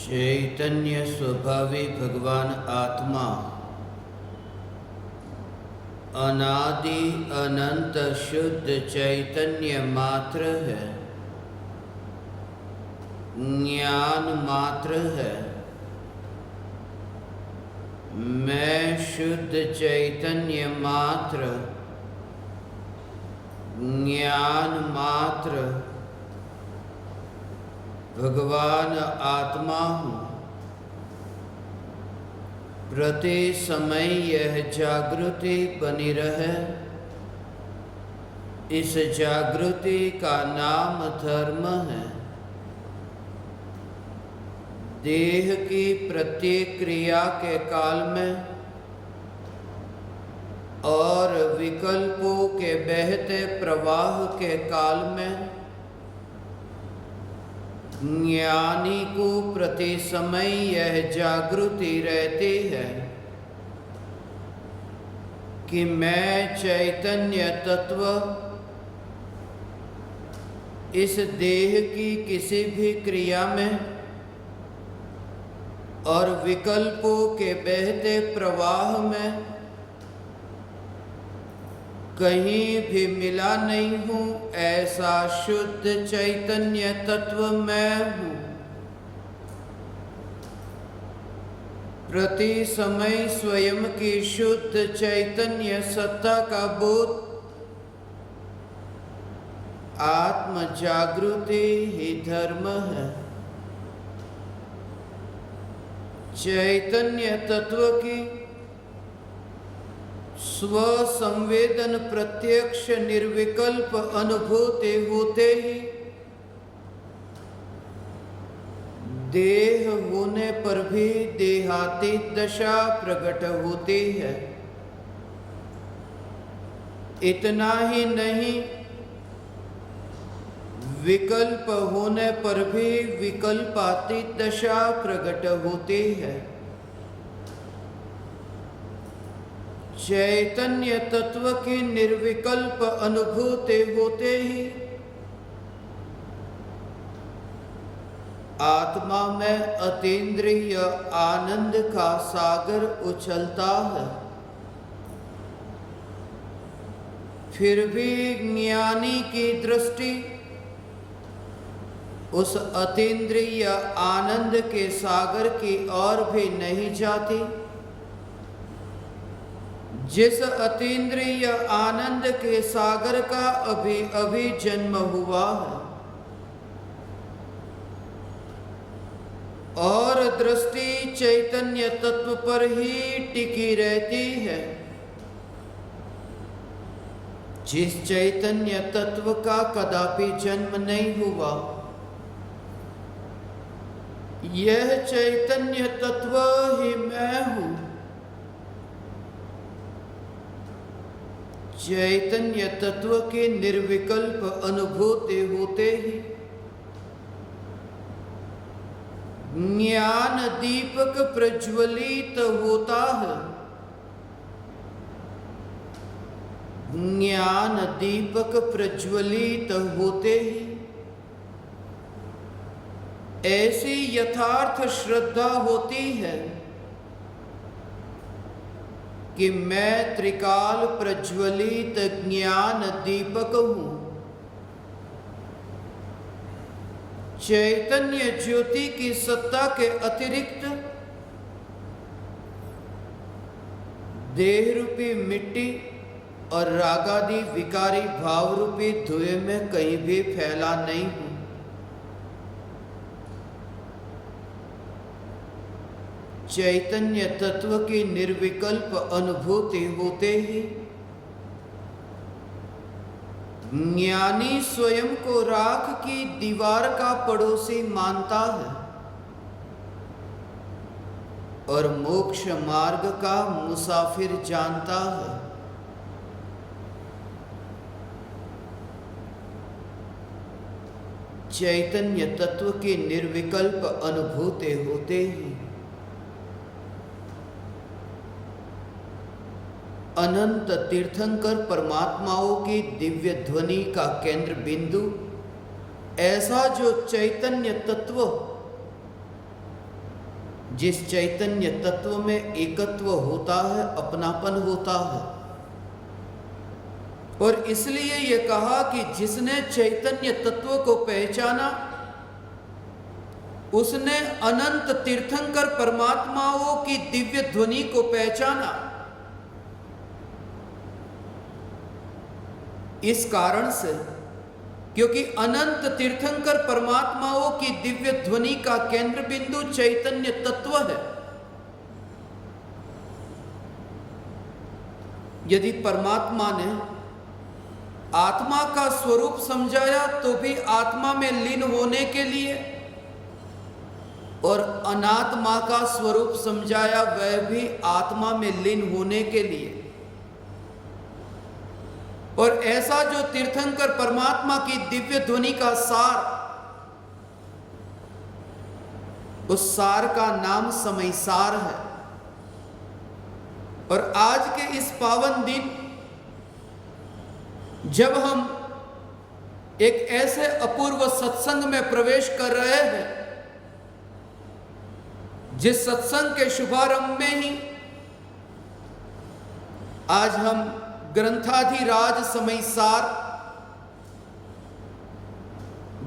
चैतन्य स्वभावी भगवान आत्मा अनादि अनंत शुद्ध चैतन्य मात्र है, ज्ञान मात्र है। मैं शुद्ध चैतन्य मात्र, ज्ञान मात्र भगवान आत्मा हूँ। प्रति समय यह जागृति बनी रहे, इस जागृति का नाम धर्म है। देह की प्रत्येक क्रिया के काल में और विकल्पों के बहते प्रवाह के काल में ज्ञानी को प्रति समय यह जागृति रहती है कि मैं चैतन्य तत्व इस देह की किसी भी क्रिया में और विकल्पों के बहते प्रवाह में कहीं भी मिला नहीं हूँ। ऐसा शुद्ध चैतन्य तत्व मैं हूँ। प्रति समय स्वयं की शुद्ध चैतन्य सत्ता का बोध आत्म जागृति ही धर्म है। चैतन्य तत्व की स्व संवेदन प्रत्यक्ष निर्विकल्प अनुभूति होते ही देह होने पर भी देहातीत दशा प्रकट होती है। इतना ही नहीं, विकल्प होने पर भी विकल्पातीत दशा प्रकट होती है। चैतन्य तत्व की निर्विकल्प अनुभूति होते ही आत्मा में अतीन्द्रिय आनंद का सागर उछलता है। फिर भी ज्ञानी की दृष्टि उस अतीन्द्रिय आनंद के सागर की ओर भी नहीं जाती, जिस अतीन्द्रिय आनंद के सागर का अभी अभी जन्म हुआ है, और दृष्टि चैतन्य तत्व पर ही टिकी रहती है, जिस चैतन्य तत्व का कदापि जन्म नहीं हुआ। यह चैतन्य तत्व ही मैं हूँ। चैतन्य तत्व की निर्विकल्प अनुभूति होते ही ज्ञान दीपक प्रज्वलित होता है। ज्ञान दीपक प्रज्वलित होते ही ऐसी यथार्थ श्रद्धा होती है कि मैं त्रिकाल प्रज्वलित ज्ञान दीपक हूँ। चैतन्य ज्योति की सत्ता के अतिरिक्त देह रूपी मिट्टी और रागादि विकारी भाव रूपी धुएं में कहीं भी फैला नहीं हूँ। चैतन्य तत्व की निर्विकल्प अनुभूति होते ही ज्ञानी स्वयं को राख की दीवार का पड़ोसी मानता है और मोक्ष मार्ग का मुसाफिर जानता है। चैतन्य तत्व की निर्विकल्प अनुभूति होते ही अनंत तीर्थंकर परमात्माओं की दिव्य ध्वनि का केंद्र बिंदु, ऐसा जो चैतन्य तत्व जिस चैतन्य तत्व में एकत्व होता है, अपनापन होता है। और इसलिए ये कहा कि जिसने चैतन्य तत्व को पहचाना उसने अनंत तीर्थंकर परमात्माओं की दिव्य ध्वनि को पहचाना। इस कारण से, क्योंकि अनंत तीर्थंकर परमात्माओं की दिव्य ध्वनि का केंद्र बिंदु चैतन्य तत्व है। यदि परमात्मा ने आत्मा का स्वरूप समझाया तो भी आत्मा में लीन होने के लिए, और अनात्मा का स्वरूप समझाया वह भी आत्मा में लीन होने के लिए। और ऐसा जो तीर्थंकर परमात्मा की दिव्य ध्वनि का सार, उस सार का नाम समय सार है। और आज के इस पावन दिन जब हम एक ऐसे अपूर्व सत्संग में प्रवेश कर रहे हैं, जिस सत्संग के शुभारंभ में ही आज हम ग्रंथाधिराज समय सार,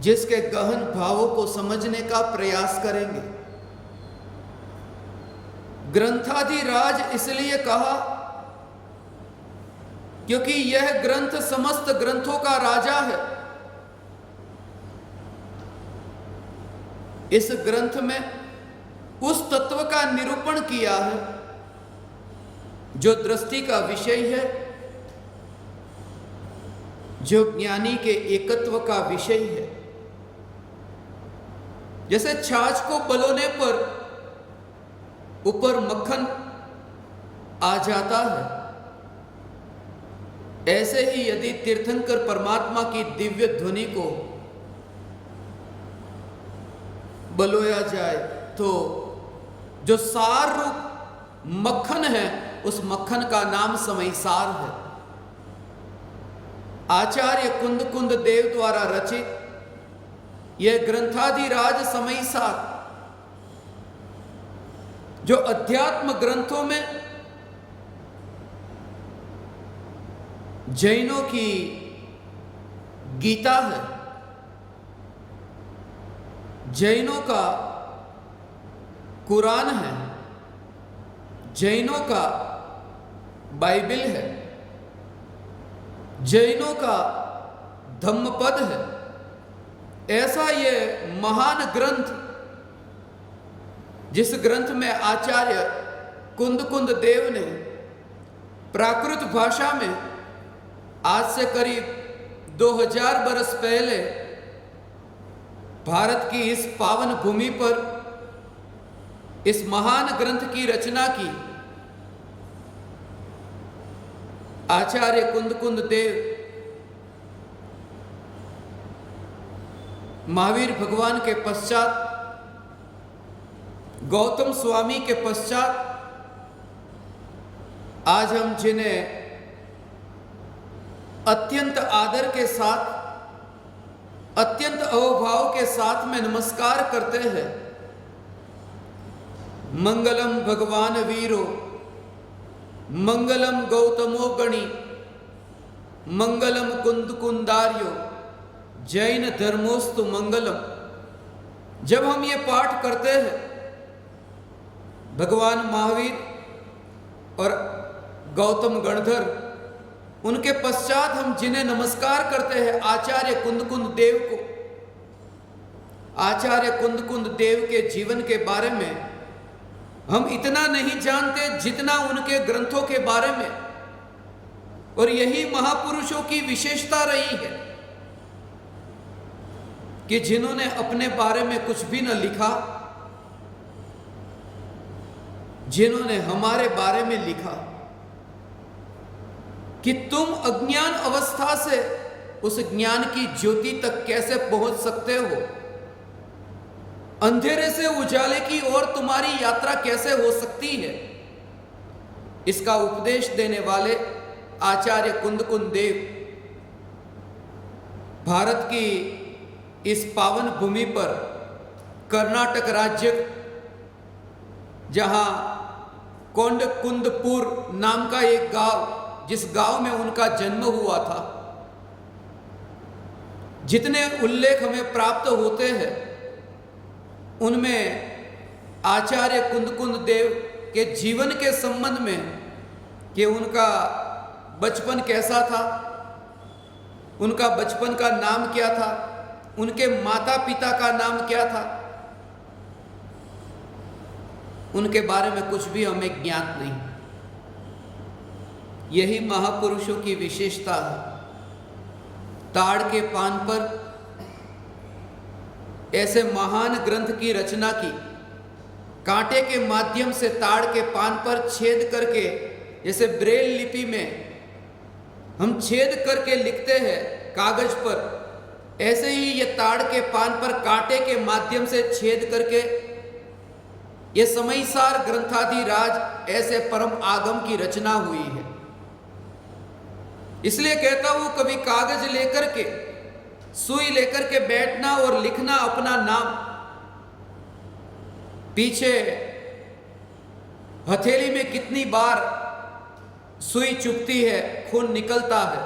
जिसके गहन भावों को समझने का प्रयास करेंगे। ग्रंथाधिराज इसलिए कहा क्योंकि यह ग्रंथ समस्त ग्रंथों का राजा है। इस ग्रंथ में उस तत्व का निरूपण किया है जो दृष्टि का विषय है, जो ज्ञानी के एकत्व का विषय है। जैसे छाछ को बलोने पर ऊपर मक्खन आ जाता है, ऐसे ही यदि तीर्थंकर परमात्मा की दिव्य ध्वनि को बलोया जाए तो जो सार रूप मक्खन है, उस मक्खन का नाम समय सार है। आचार्य कुंद कुंद देव द्वारा रचित यह ग्रंथाधिराज समय सार, जो अध्यात्म ग्रंथों में जैनों की गीता है, जैनों का कुरान है, जैनों का बाइबल है, जैनों का धम्मपद है। ऐसा ये महान ग्रंथ, जिस ग्रंथ में आचार्य कुंद कुंद देव ने प्राकृत भाषा में आज से करीब 2000 बरस पहले भारत की इस पावन भूमि पर इस महान ग्रंथ की रचना की। आचार्य कुंद कुंद देव महावीर भगवान के पश्चात, गौतम स्वामी के पश्चात, आज हम जिन्हें अत्यंत आदर के साथ, अत्यंत अहोभाव के साथ में नमस्कार करते हैं, मंगलम भगवान वीरो, मंगलम गौतमो गणी, मंगलम कुंद कुंदार्यो, जैन धर्मोस्तु मंगलम। जब हम ये पाठ करते हैं, भगवान महावीर और गौतम गणधर, उनके पश्चात हम जिन्हें नमस्कार करते हैं, आचार्य कुंद कुंद देव को। आचार्य कुंद कुंद देव के जीवन के बारे में हम इतना नहीं जानते जितना उनके ग्रंथों के बारे में। और यही महापुरुषों की विशेषता रही है कि जिन्होंने अपने बारे में कुछ भी न लिखा, जिन्होंने हमारे बारे में लिखा कि तुम अज्ञान अवस्था से उस ज्ञान की ज्योति तक कैसे पहुंच सकते हो, अंधेरे से उजाले की ओर तुम्हारी यात्रा कैसे हो सकती है। इसका उपदेश देने वाले आचार्य कुंद कुंद देव भारत की इस पावन भूमि पर कर्नाटक राज्य जहां कोंड कुंदपुर नाम का एक गांव, जिस गांव में उनका जन्म हुआ था, जितने उल्लेख हमें प्राप्त होते हैं उनमें आचार्य कुंदकुंद देव के जीवन के संबंध में कि उनका बचपन कैसा था, उनका बचपन का नाम क्या था, उनके माता पिता का नाम क्या था, उनके बारे में कुछ भी हमें ज्ञात नहीं। यही महापुरुषों की विशेषता है। ताड़ के पान पर ऐसे महान ग्रंथ की रचना की, कांटे के माध्यम से ताड़ के पान पर छेद करके, जैसे ब्रेल लिपि में हम छेद करके लिखते हैं कागज पर, ऐसे ही ये ताड़ के पान पर कांटे के माध्यम से छेद करके ये समयसार ग्रंथाधिराज ऐसे परम आगम की रचना हुई है। इसलिए कहता हूं, कभी कागज लेकर के, सुई लेकर के बैठना और लिखना अपना नाम, पीछे हथेली में कितनी बार सुई चुभती है, खून निकलता है,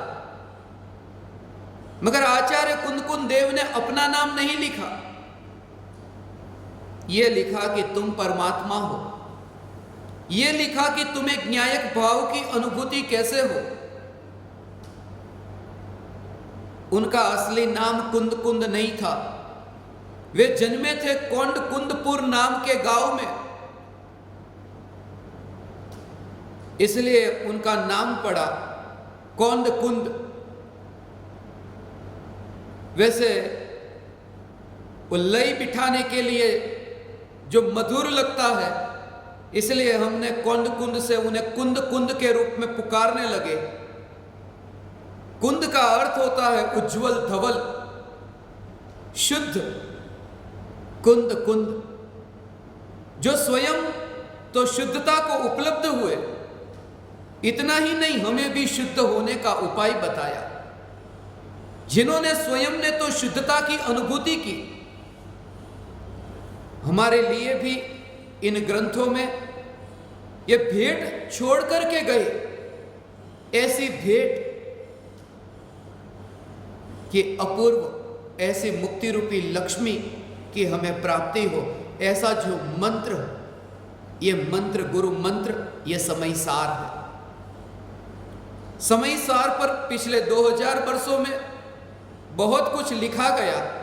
मगर आचार्य कुंदकुंद देव ने अपना नाम नहीं लिखा। यह लिखा कि तुम परमात्मा हो, यह लिखा कि तुम्हें ज्ञायक भाव की अनुभूति कैसे हो। उनका असली नाम कुंदकुंद नहीं था, वे जन्मे थे कोंड कुंदपुर नाम के गांव में, इसलिए उनका नाम पड़ा कोंड कुंद। वैसे वो लय बिठाने के लिए जो मधुर लगता है, इसलिए हमने कोंड कुंद से उन्हें कुंद कुंद के रूप में पुकारने लगे। कुंद का अर्थ होता है उज्जवल, धवल, शुद्ध। कुंद कुंद जो स्वयं तो शुद्धता को उपलब्ध हुए, इतना ही नहीं हमें भी शुद्ध होने का उपाय बताया। जिन्होंने स्वयं ने तो शुद्धता की अनुभूति की, हमारे लिए भी इन ग्रंथों में ये भेंट छोड़ करके गए। ऐसी भेंट कि अपूर्व, ऐसी मुक्ति रूपी लक्ष्मी की हमें प्राप्ति हो। ऐसा जो मंत्र, ये मंत्र, गुरु मंत्र, ये समय सार है। समय सार पर पिछले 2000 वर्षों में बहुत कुछ लिखा गया।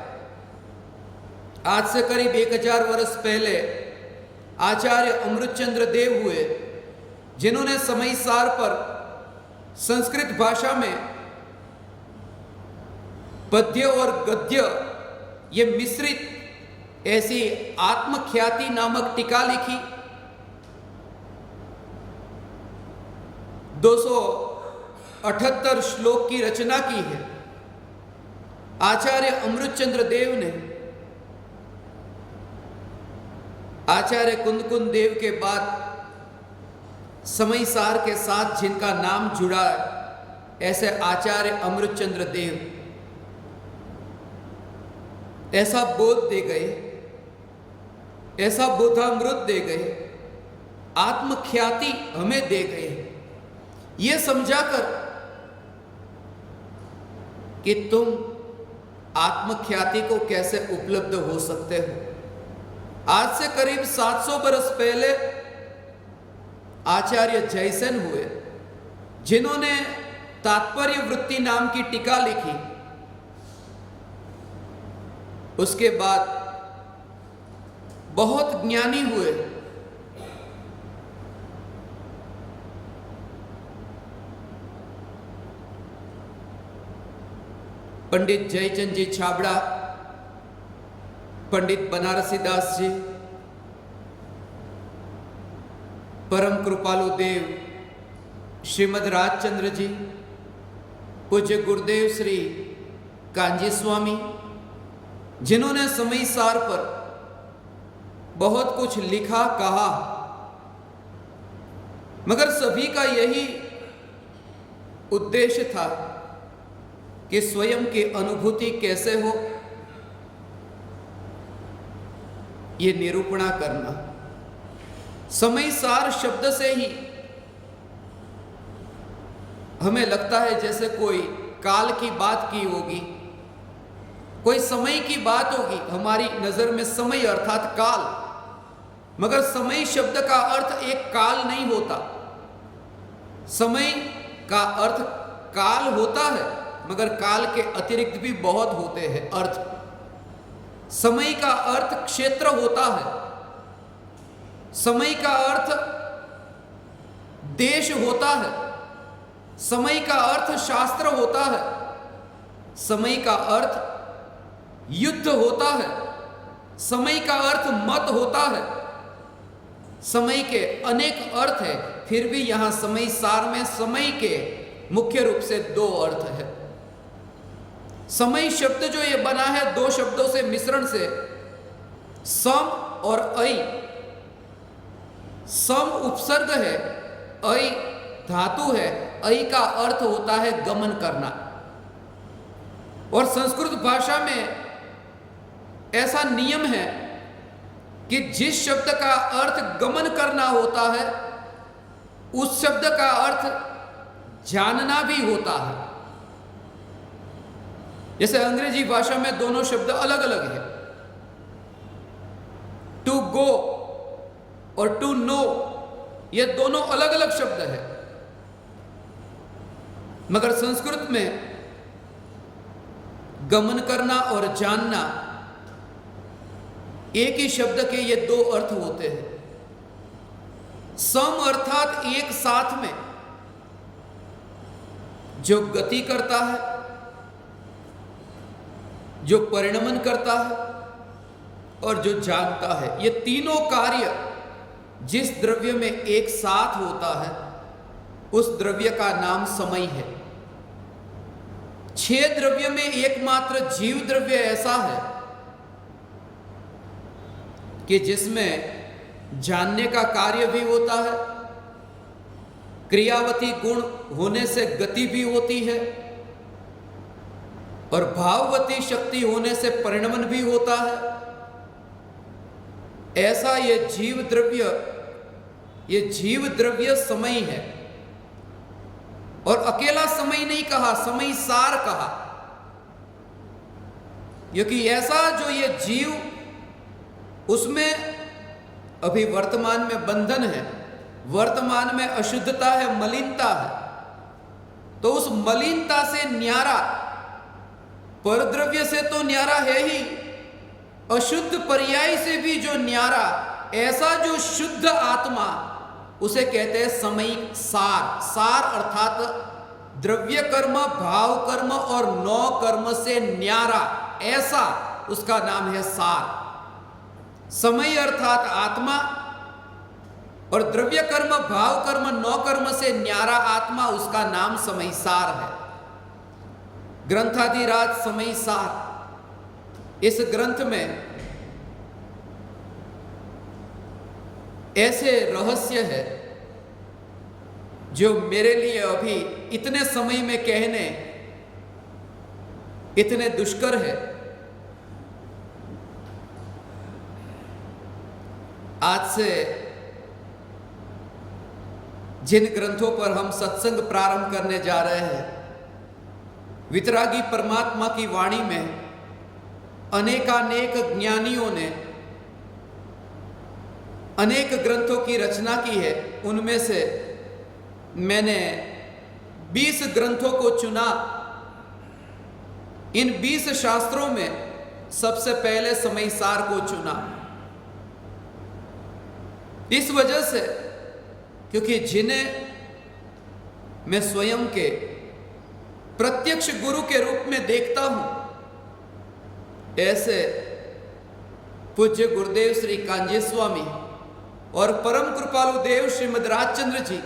आज से करीब 1000 वर्ष पहले आचार्य अमृतचंद्र देव हुए, जिन्होंने समय सार पर संस्कृत भाषा में पद्य और गद्य ये मिश्रित ऐसी आत्मख्याति नामक टीका लिखी। 278 श्लोक की रचना की है आचार्य अमृतचंद्र देव ने। आचार्य कुंदकुंद देव के बाद समय सार के साथ जिनका नाम जुड़ा है, ऐसे आचार्य अमृतचंद्र देव ऐसा बोध दे गए, ऐसा बोधामृत दे गए, आत्मख्याति हमें दे गए, ये समझाकर कि तुम आत्मख्याति को कैसे उपलब्ध हो सकते हो। आज से करीब 700 वर्ष पहले आचार्य जयसेन हुए, जिन्होंने तात्पर्य वृत्ति नाम की टीका लिखी। उसके बाद बहुत ज्ञानी हुए। पंडित जयचंद जी छाबड़ा, पंडित बनारसी दास जी, परम कृपालु देव श्रीमद राजचंद्र जी, पूज्य गुरुदेव श्री कांजी स्वामी, जिन्होंने समय सार पर बहुत कुछ लिखा, कहा, मगर सभी का यही उद्देश्य था कि स्वयं की अनुभूति कैसे हो, ये निरूपणा करना। समय सार शब्द से ही हमें लगता है जैसे कोई काल की बात की होगी, कोई समय की बात होगी। हमारी नजर में समय अर्थात काल, मगर समय शब्द का अर्थ एक काल नहीं होता। समय का अर्थ काल होता है, मगर काल के अतिरिक्त भी बहुत होते हैं अर्थ। समय का अर्थ क्षेत्र होता है, समय का अर्थ देश होता है, समय का अर्थ शास्त्र होता है, समय का अर्थ युद्ध होता है, समय का अर्थ मत होता है। समय के अनेक अर्थ है, फिर भी यहां समय सार में समय के मुख्य रूप से दो अर्थ है। समय शब्द जो ये बना है दो शब्दों से मिश्रण से, सम और ऐ। सम उपसर्ग है, ऐ धातु है। ऐ का अर्थ होता है गमन करना। और संस्कृत भाषा में ऐसा नियम है कि जिस शब्द का अर्थ गमन करना होता है, उस शब्द का अर्थ जानना भी होता है। जैसे अंग्रेजी भाषा में दोनों शब्द अलग अलग है, टू गो और टू नो, ये दोनों अलग अलग शब्द है। मगर संस्कृत में गमन करना और जानना एक ही शब्द के ये दो अर्थ होते हैं। सम अर्थात एक साथ में, जो गति करता है, जो परिणमन करता है और जो जानता है। ये तीनों कार्य जिस द्रव्य में एक साथ होता है, उस द्रव्य का नाम समय है। 6 द्रव्य में एकमात्र जीव द्रव्य ऐसा है कि जिसमें जानने का कार्य भी होता है, क्रियावती गुण होने से गति भी होती है, और भाववती शक्ति होने से परिणमन भी होता है। ऐसा ये जीव द्रव्य समय है। और अकेला समय नहीं कहा, समय सार कहा, क्योंकि ऐसा जो ये जीव, उसमें अभी वर्तमान में बंधन है, वर्तमान में अशुद्धता है, मलिनता है। तो उस मलिनता से न्यारा, परद्रव्य से तो न्यारा है ही, अशुद्ध पर्याय से भी जो न्यारा, ऐसा जो शुद्ध आत्मा, उसे कहते हैं समय सार। सार अर्थात द्रव्य कर्म, भाव कर्म और नौ कर्म से न्यारा, ऐसा उसका नाम है सार। समय अर्थात आत्मा, और द्रव्य कर्म, भाव कर्म, नौ कर्म से न्यारा आत्मा, उसका नाम समय सार है। ग्रंथाधिराज समय सार। इस ग्रंथ में ऐसे रहस्य है जो मेरे लिए अभी इतने समय में कहने इतने दुष्कर है। आज से जिन ग्रंथों पर हम सत्संग प्रारंभ करने जा रहे हैं, वितरागी परमात्मा की वाणी में अनेकानेक ज्ञानियों ने अनेक ग्रंथों की रचना की है। उनमें से मैंने 20 ग्रंथों को चुना। इन 20 शास्त्रों में सबसे पहले समय सार को चुना, इस वजह से क्योंकि जिन्हें मैं स्वयं के प्रत्यक्ष गुरु के रूप में देखता हूं, ऐसे पूज्य गुरुदेव श्री कांजी स्वामी और परम कृपालु देव श्रीमद राजचंद्र जी,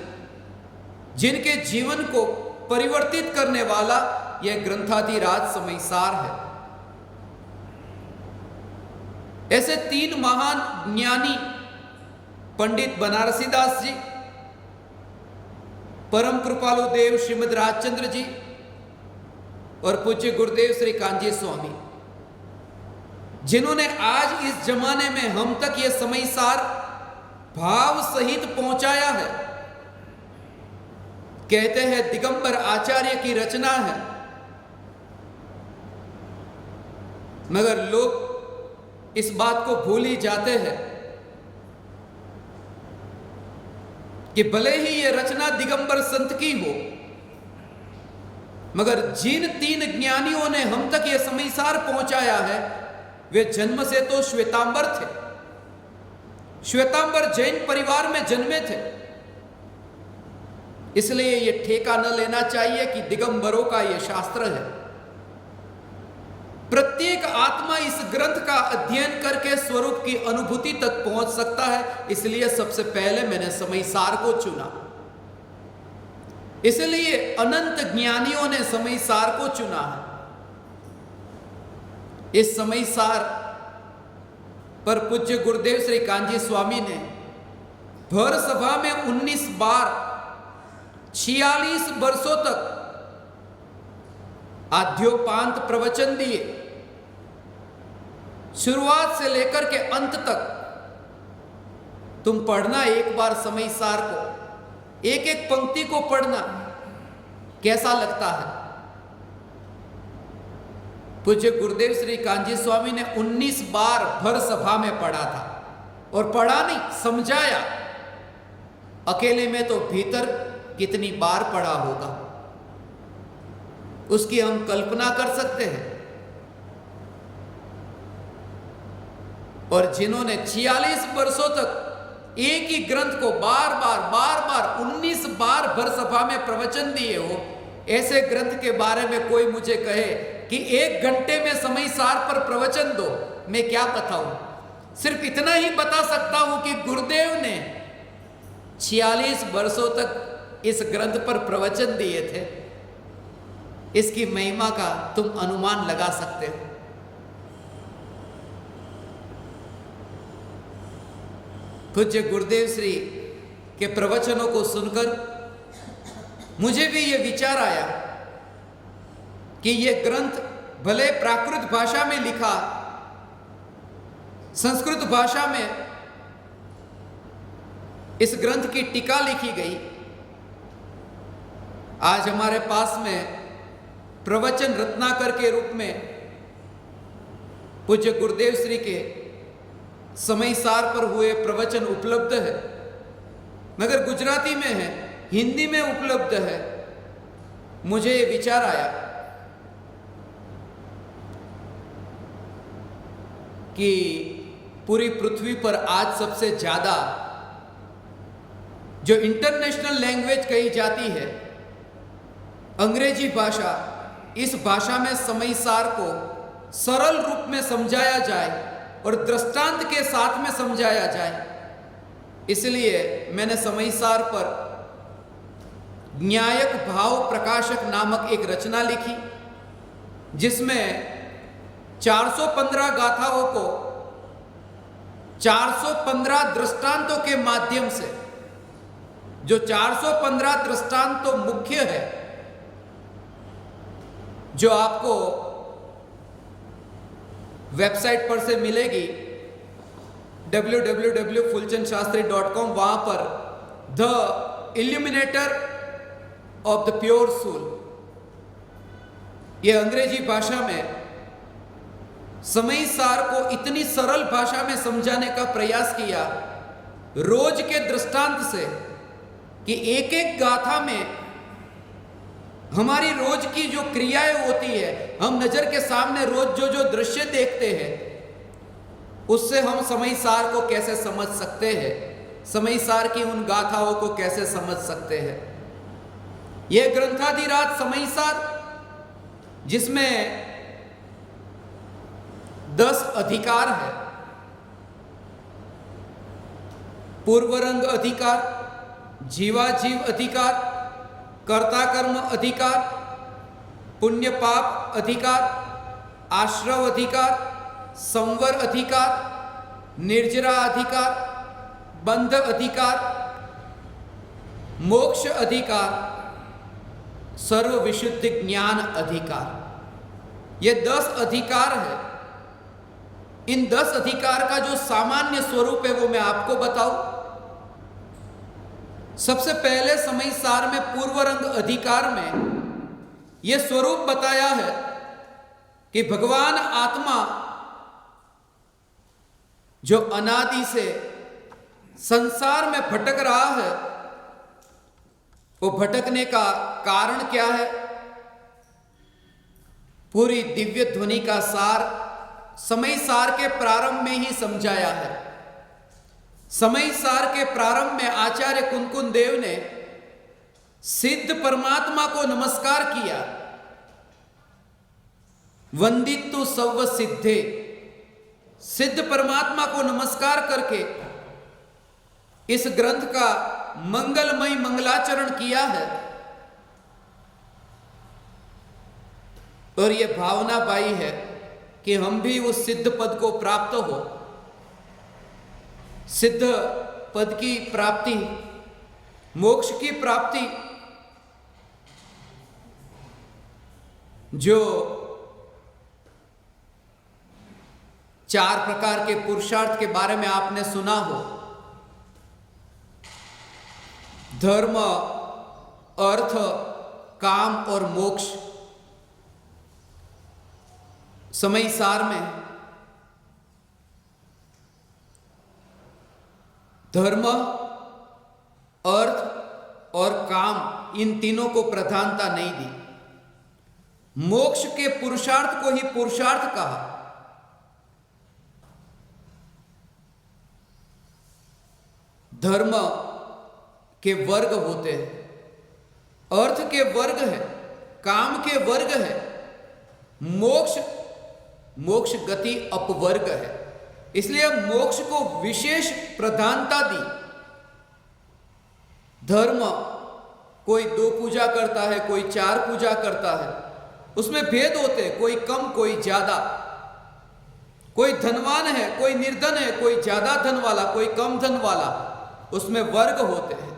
जिनके जीवन को परिवर्तित करने वाला यह ग्रंथाधिराज समय सार है। ऐसे 3 महान ज्ञानी, पंडित बनारसी दास जी, परम कृपालु देव श्रीमद राजचंद्र जी और पूज्य गुरुदेव श्री कांजी स्वामी, जिन्होंने आज इस जमाने में हम तक ये समय सार भाव सहित पहुंचाया है। कहते हैं दिगंबर आचार्य की रचना है, मगर लोग इस बात को भूल ही जाते हैं कि भले ही ये रचना दिगंबर संत की हो, मगर जिन 3 ज्ञानियों ने हम तक ये समयसार पहुंचाया है वे जन्म से तो श्वेतांबर थे, श्वेतांबर जैन परिवार में जन्मे थे। इसलिए ये ठेका न लेना चाहिए कि दिगंबरों का ये शास्त्र है। प्रत्येक आत्मा इस ग्रंथ का अध्ययन करके स्वरूप की अनुभूति तक पहुंच सकता है। इसलिए सबसे पहले मैंने समयसार को चुना, इसलिए अनंत ज्ञानियों ने समयसार को चुना है। इस समयसार पर पूज्य गुरुदेव श्री कांजी स्वामी ने भर सभा में 19 बार 46 वर्षों तक आद्योपांत प्रवचन दिए। शुरुआत से लेकर के अंत तक तुम पढ़ना एक बार समयसार को, एक एक पंक्ति को पढ़ना, कैसा लगता है। पूज्य गुरुदेव श्री कांजी स्वामी ने 19 बार भर सभा में पढ़ा था, और पढ़ा नहीं, समझाया। अकेले में तो भीतर कितनी बार पढ़ा होगा उसकी हम कल्पना कर सकते हैं। और जिन्होंने 46 वर्षों तक एक ही ग्रंथ को बार बार 19 बार भर सभा में प्रवचन दिए हो, ऐसे ग्रंथ के बारे में कोई मुझे कहे कि 1 घंटे में समयसार पर प्रवचन दो, मैं क्या बताऊं। सिर्फ इतना ही बता सकता हूं कि गुरुदेव ने 46 वर्षों तक इस ग्रंथ पर प्रवचन दिए थे। इसकी महिमा का तुम अनुमान लगा सकते हो। पूज्य गुरुदेव श्री के प्रवचनों को सुनकर मुझे भी ये विचार आया कि ये ग्रंथ भले प्राकृत भाषा में लिखा, संस्कृत भाषा में इस ग्रंथ की टीका लिखी गई, आज हमारे पास में प्रवचन रत्नाकर के रूप में पूज्य गुरुदेव श्री के समयसार पर हुए प्रवचन उपलब्ध है, मगर गुजराती में है, हिंदी में उपलब्ध है। मुझे ये विचार आया कि पूरी पृथ्वी पर आज सबसे ज्यादा जो इंटरनेशनल लैंग्वेज कही जाती है अंग्रेजी भाषा, इस भाषा में समयसार को सरल रूप में समझाया जाए और दृष्टांत के साथ में समझाया जाए। इसलिए मैंने समयसार पर न्यायक भाव प्रकाशक नामक एक रचना लिखी, जिसमें 415 गाथाओं को 415 दृष्टांतों के माध्यम से, जो 415 दृष्टांत तो मुख्य है, जो आपको वेबसाइट पर से मिलेगी www.fulchandshastri.com, वहां पर the illuminator of the pure soul, यह अंग्रेजी भाषा में समयसार को इतनी सरल भाषा में समझाने का प्रयास किया, रोज के दृष्टांत से, कि एक एक गाथा में हमारी रोज की जो क्रियाएं होती है, हम नजर के सामने रोज जो जो दृश्य देखते हैं, उससे हम समयसार को कैसे समझ सकते हैं, समयसार की उन गाथाओं को कैसे समझ सकते हैं। यह ग्रंथाधिराज समयसार, जिसमें 10 अधिकार है, पूर्वरंग अधिकार, जीवाजीव अधिकार, कर्ता कर्म अधिकार, पुण्य पाप अधिकार, आश्रव अधिकार, संवर अधिकार, निर्जरा अधिकार, बंध अधिकार, मोक्ष अधिकार, सर्व विशुद्ध ज्ञान अधिकार। ये 10 अधिकार है। इन 10 अधिकार का जो सामान्य स्वरूप है वो मैं आपको बताऊं, सबसे पहले समय सार में पूर्व रंग अधिकार में यह स्वरूप बताया है कि भगवान आत्मा जो अनादि से संसार में भटक रहा है, वो भटकने का कारण क्या है? पूरी दिव्य ध्वनि का सार समय सार के प्रारंभ में ही समझाया है। समय सार के प्रारंभ में आचार्य कुनकुन देव ने सिद्ध परमात्मा को नमस्कार किया। वंदितु सव्व सिद्धे, सिद्ध परमात्मा को नमस्कार करके इस ग्रंथ का मंगलमय मंगलाचरण किया है। और यह भावना पाई है कि हम भी उस सिद्ध पद को प्राप्त हो। सिद्ध पद की प्राप्ति, मोक्ष की प्राप्ति, जो 4 प्रकार के पुरुषार्थ के बारे में आपने सुना हो, धर्म, अर्थ, काम और मोक्ष। समय सार में धर्म, अर्थ और काम, इन तीनों को प्रधानता नहीं दी। मोक्ष के पुरुषार्थ को ही पुरुषार्थ कहा। धर्म के वर्ग होते हैं, अर्थ के वर्ग है, काम के वर्ग है, मोक्ष गति अपवर्ग है। इसलिए मोक्ष को विशेष प्रधानता दी। धर्म, कोई 2 पूजा करता है, कोई 4 पूजा करता है, उसमें भेद होते हैं, कोई कम कोई ज्यादा, कोई धनवान है कोई निर्धन है, कोई ज्यादा धन वाला कोई कम धन वाला, उसमें वर्ग होते हैं।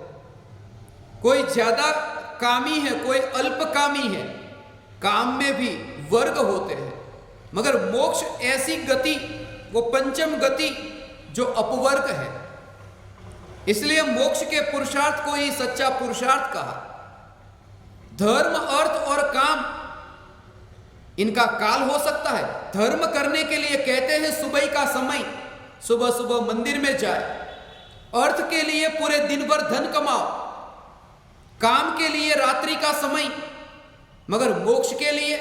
कोई ज्यादा कामी है कोई अल्पकामी है, काम में भी वर्ग होते हैं। मगर मोक्ष ऐसी गति, वो पंचम गति जो अपवर्ग है। इसलिए मोक्ष के पुरुषार्थ को ही सच्चा पुरुषार्थ कहा। धर्म, अर्थ और काम, इनका काल हो सकता है। धर्म करने के लिए कहते हैं सुबह का समय, सुबह सुबह मंदिर में जाए। अर्थ के लिए पूरे दिन भर धन कमाओ, काम के लिए रात्रि का समय। मगर मोक्ष के लिए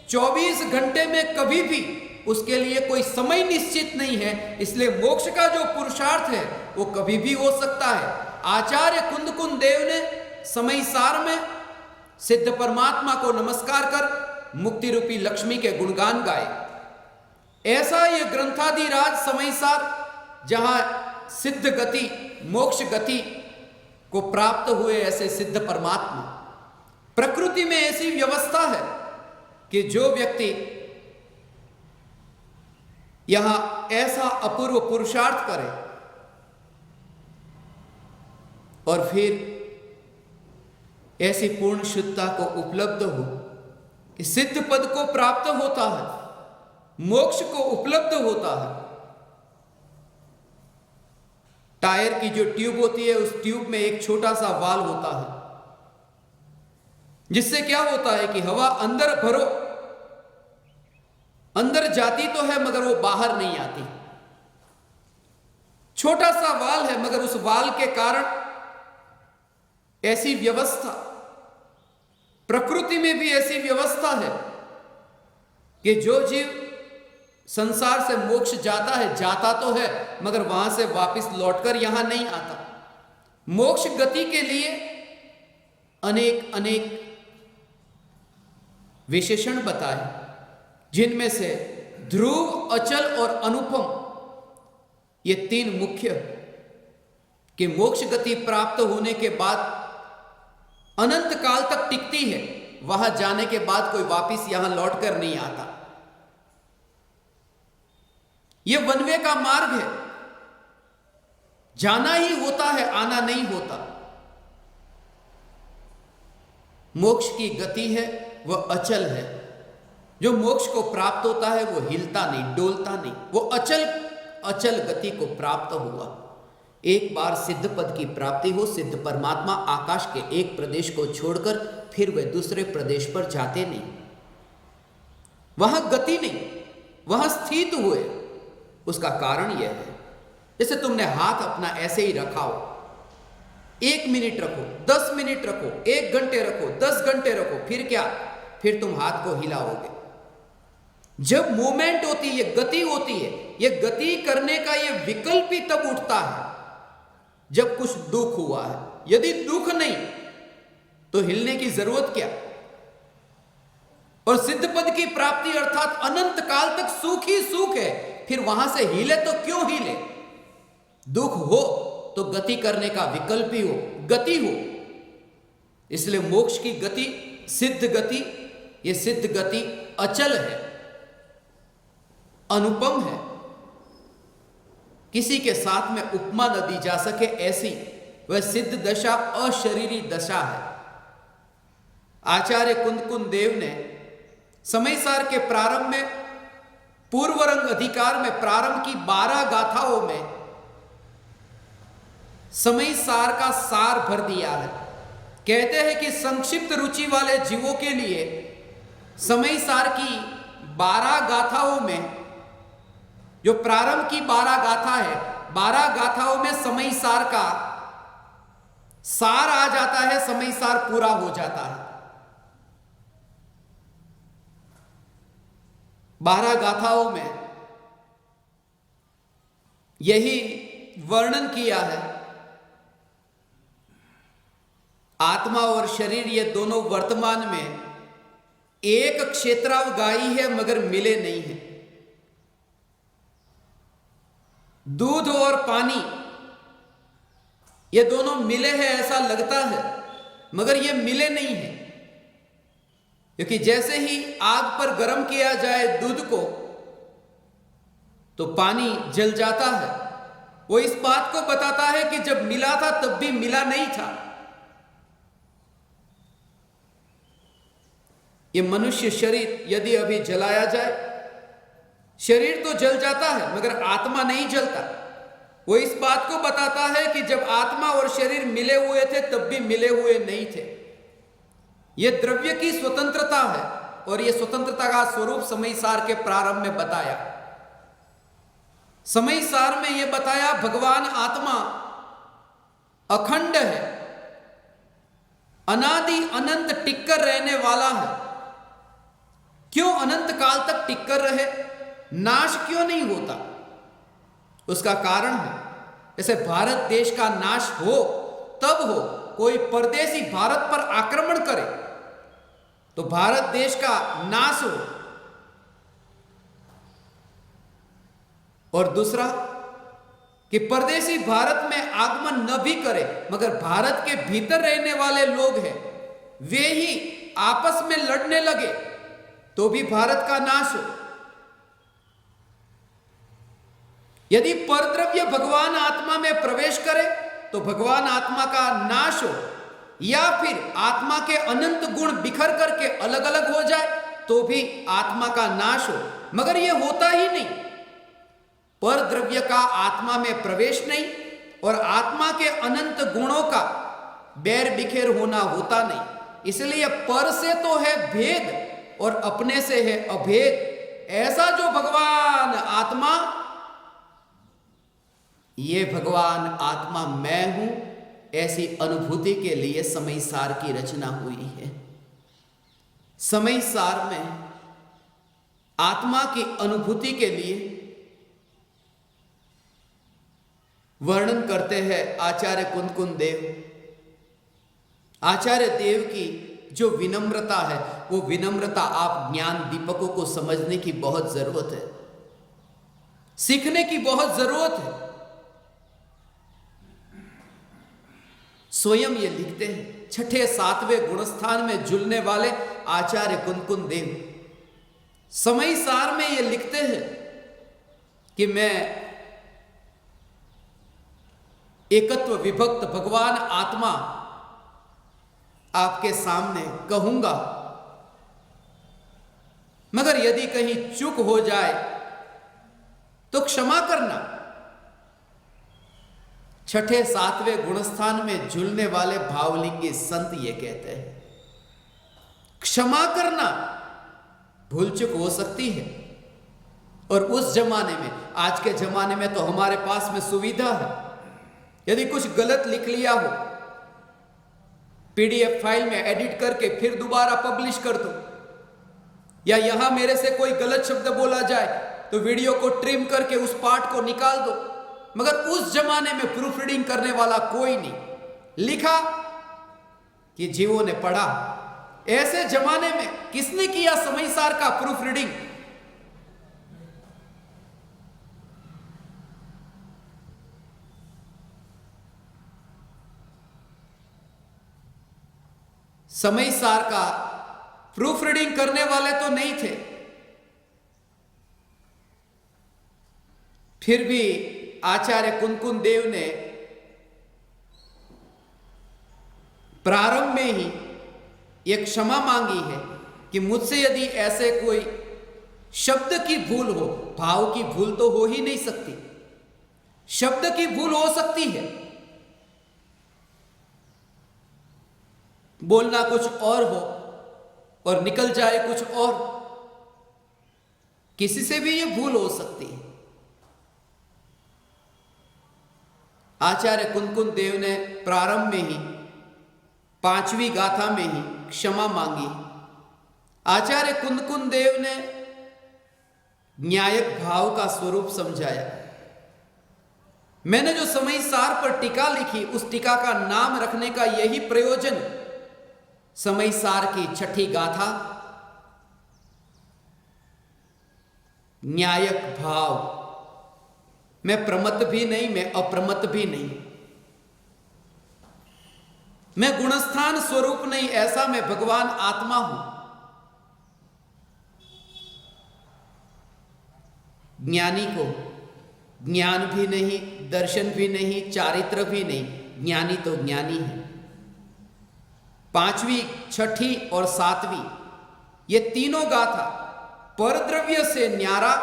24 घंटे में कभी भी उसके लिए कोई समय निश्चित नहीं है। इसलिए मोक्ष का जो पुरुषार्थ है वो कभी भी हो सकता है। आचार्य कुनकुन देव ने समय सार में सिद्ध परमात्मा को नमस्कार कर मुक्ति रूपी लक्ष्मी के गुणगान गाए। ऐसा ये ग्रंथादिराज समय सार, जहां सिद्ध गति, मोक्ष गति को प्राप्त हुए ऐसे सिद्ध परमात्मा। प्रकृति में ऐसी व्यवस्था है कि जो व्यक्ति यहां ऐसा अपूर्व पुरुषार्थ करे और फिर ऐसी पूर्ण शुद्धता को उपलब्ध हो कि सिद्ध पद को प्राप्त होता है, मोक्ष को उपलब्ध होता है। टायर की जो ट्यूब होती है, उस ट्यूब में एक छोटा सा वाल्व होता है, जिससे क्या होता है कि हवा अंदर भरो, अंदर जाती तो है मगर वो बाहर नहीं आती। छोटा सा वाल है मगर उस वाल के कारण ऐसी व्यवस्था, प्रकृति में भी ऐसी व्यवस्था है कि जो जीव संसार से मोक्ष जाता है, जाता तो है मगर वहां से वापस लौटकर यहां नहीं आता। मोक्ष गति के लिए अनेक अनेक विशेषण बताए, जिनमें से ध्रुव, अचल और अनुपम, ये 3 मुख्य कि मोक्ष गति प्राप्त होने के बाद अनंत काल तक टिकती है। वहां जाने के बाद कोई वापस यहां लौटकर नहीं आता। यह वन वे का मार्ग है, जाना ही होता है, आना नहीं होता। मोक्ष की गति है वह अचल है। जो मोक्ष को प्राप्त होता है वो हिलता नहीं, डोलता नहीं, वो अचल गति को प्राप्त हुआ। एक बार सिद्ध पद की प्राप्ति हो, सिद्ध परमात्मा आकाश के एक प्रदेश को छोड़कर फिर वे दूसरे प्रदेश पर जाते नहीं, वहां गति नहीं, वहां स्थित हुए। उसका कारण यह है, जैसे तुमने हाथ अपना ऐसे ही रखा हो, 1 मिनट रखो, 10 मिनट रखो, 1 घंटे रखो, 10 घंटे रखो, फिर क्या, फिर तुम हाथ को हिलाओगे। जब मूवमेंट होती है, गति होती है, यह गति करने का यह विकल्प ही तब उठता है जब कुछ दुख हुआ है। यदि दुख नहीं तो हिलने की जरूरत क्या। और सिद्ध पद की प्राप्ति अर्थात अनंत काल तक सुख ही सुख है, फिर वहां से हिले तो क्यों हिले। दुख हो तो गति करने का विकल्प ही हो, गति हो। इसलिए मोक्ष की गति सिद्ध गति, यह सिद्ध गति अचल है, अनुपम है, किसी के साथ में उपमा न दी जा सके ऐसी वह सिद्ध दशा अशरीरी दशा है। आचार्य कुंद देव ने समयसार के प्रारंभ में पूर्व रंग अधिकार में प्रारंभ की 12 गाथाओं में समयसार का सार भर दिया है। कहते हैं कि संक्षिप्त रुचि वाले जीवों के लिए समयसार की 12 गाथाओं में, जो प्रारंभ की 12 गाथा है, 12 गाथाओं में समयसार का सार आ जाता है, समयसार पूरा हो जाता है। 12 गाथाओं में यही वर्णन किया है। आत्मा और शरीर ये दोनों वर्तमान में एक क्षेत्रावगाही है मगर मिले नहीं है। दूध और पानी ये दोनों मिले हैं ऐसा लगता है, मगर ये मिले नहीं है। क्योंकि जैसे ही आग पर गर्म किया जाए दूध को तो पानी जल जाता है। वो इस बात को बताता है कि जब मिला था तब भी मिला नहीं था। ये मनुष्य शरीर यदि अभी जलाया जाए, शरीर तो जल जाता है मगर आत्मा नहीं जलता। वो इस बात को बताता है कि जब आत्मा और शरीर मिले हुए थे तब भी मिले हुए नहीं थे। यह द्रव्य की स्वतंत्रता है और यह स्वतंत्रता का स्वरूप समयसार के प्रारंभ में बताया। समयसार में यह बताया भगवान आत्मा अखंड है, अनादि अनंत टिककर रहने वाला है। क्यों अनंत काल तक टिककर रहे, नाश क्यों नहीं होता? उसका कारण है, जैसे भारत देश का नाश हो तब हो, कोई परदेशी भारत पर आक्रमण करे तो भारत देश का नाश हो। और दूसरा कि परदेशी भारत में आगमन न भी करे मगर भारत के भीतर रहने वाले लोग हैं वे ही आपस में लड़ने लगे तो भी भारत का नाश हो। यदि परद्रव्य भगवान आत्मा में प्रवेश करे तो भगवान आत्मा का नाश हो, या फिर आत्मा के अनंत गुण बिखर करके अलग अलग हो जाए तो भी आत्मा का नाश हो, मगर यह होता ही नहीं। परद्रव्य का आत्मा में प्रवेश नहीं और आत्मा के अनंत गुणों का बैर बिखेर होना होता नहीं। इसलिए पर से तो है भेद और अपने से है अभेद। ऐसा जो भगवान आत्मा, ये भगवान आत्मा मैं हूं, ऐसी अनुभूति के लिए समयसार की रचना हुई है। समयसार में आत्मा की अनुभूति के लिए वर्णन करते हैं आचार्य कुंद देव। आचार्य देव की जो विनम्रता है, वो विनम्रता आप ज्ञान दीपकों को समझने की बहुत जरूरत है, सीखने की बहुत जरूरत है। स्वयं ये लिखते हैं, 6ठे 7वें गुणस्थान में झूलने वाले आचार्य कुंद देव समयसार में ये लिखते हैं कि मैं एकत्व विभक्त भगवान आत्मा आपके सामने कहूंगा, मगर यदि कहीं चूक हो जाए तो क्षमा करना। छठे सातवें गुणस्थान में झूलने वाले भावलिंगी संत ये कहते हैं, क्षमा करना भूल चूक हो सकती है। और उस जमाने में, आज के जमाने में तो हमारे पास में सुविधा है, यदि कुछ गलत लिख लिया हो, पीडीएफ फाइल में एडिट करके फिर दोबारा पब्लिश कर दो, या यहां मेरे से कोई गलत शब्द बोला जाए तो वीडियो को ट्रिम करके उस पार्ट को निकाल दो। मगर उस जमाने में प्रूफ रीडिंग करने वाला कोई नहीं, लिखा कि जीवों ने पढ़ा। ऐसे जमाने में किसने किया समयसार का प्रूफ रीडिंग? समयसार का प्रूफ रीडिंग करने वाले तो नहीं थे, फिर भी आचार्य कुनकुन देव ने प्रारंभ में ही एक क्षमा मांगी है कि मुझसे यदि ऐसे कोई शब्द की भूल हो, भाव की भूल तो हो ही नहीं सकती, शब्द की भूल हो सकती है, बोलना कुछ और हो और निकल जाए कुछ और, किसी से भी यह भूल हो सकती है। आचार्य कुनकुन देव ने प्रारंभ में ही 5वीं गाथा में ही क्षमा मांगी। आचार्य कुनकुन देव ने न्यायक भाव का स्वरूप समझाया। मैंने जो समयसार पर टीका लिखी, उस टीका का नाम रखने का यही प्रयोजन, समयसार की छठी गाथा, न्यायक भाव। मैं प्रमत्त भी नहीं, मैं अप्रमत्त भी नहीं, मैं गुणस्थान स्वरूप नहीं, ऐसा मैं भगवान आत्मा हूं। ज्ञानी को ज्ञान भी नहीं, दर्शन भी नहीं, चारित्र भी नहीं, ज्ञानी तो ज्ञानी है। 5वीं, छठी और 7वीं ये तीनों गाथा परद्रव्य से न्यारा,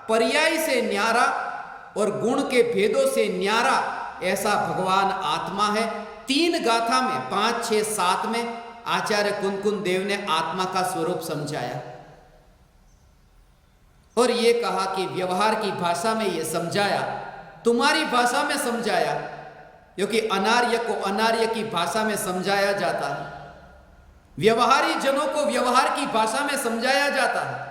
पर्याय से न्यारा और गुण के भेदों से न्यारा ऐसा भगवान आत्मा है। 3 गाथा में, 5, 6, 7 में आचार्य कुनकुन देव ने आत्मा का स्वरूप समझाया और ये कहा कि व्यवहार की भाषा में ये समझाया, तुम्हारी भाषा में समझाया, क्योंकि अनार्य को अनार्य की भाषा में समझाया जाता है, व्यवहारी जनों को व्यवहार की भाषा में समझाया जाता है।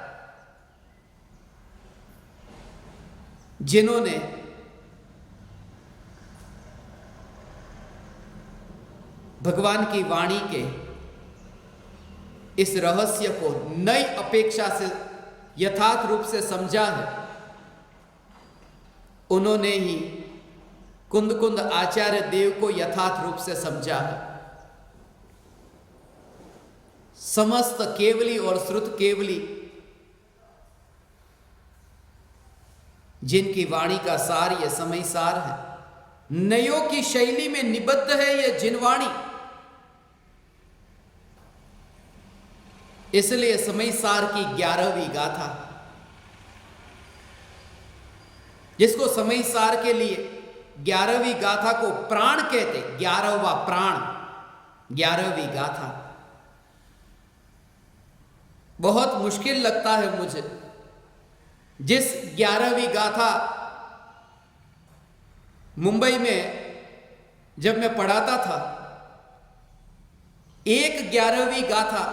जिन्होंने भगवान की वाणी के इस रहस्य को नई अपेक्षा से यथार्थ रूप से समझा है, उन्होंने ही कुंद कुंद आचार्य देव को यथार्थ रूप से समझा है। समस्त केवली और श्रुत केवली जिनकी वाणी का सार यह समय सार है, नयों की शैली में निबद्ध है यह जिनवाणी, इसलिए समय सार की 11वीं गाथा, जिसको समय सार के लिए 11वीं गाथा को प्राण कहते, 11वां प्राण, 11वीं गाथा। बहुत मुश्किल लगता है मुझे, जिस 11वीं गाथा मुंबई में जब मैं पढ़ाता था, एक 11वीं गाथा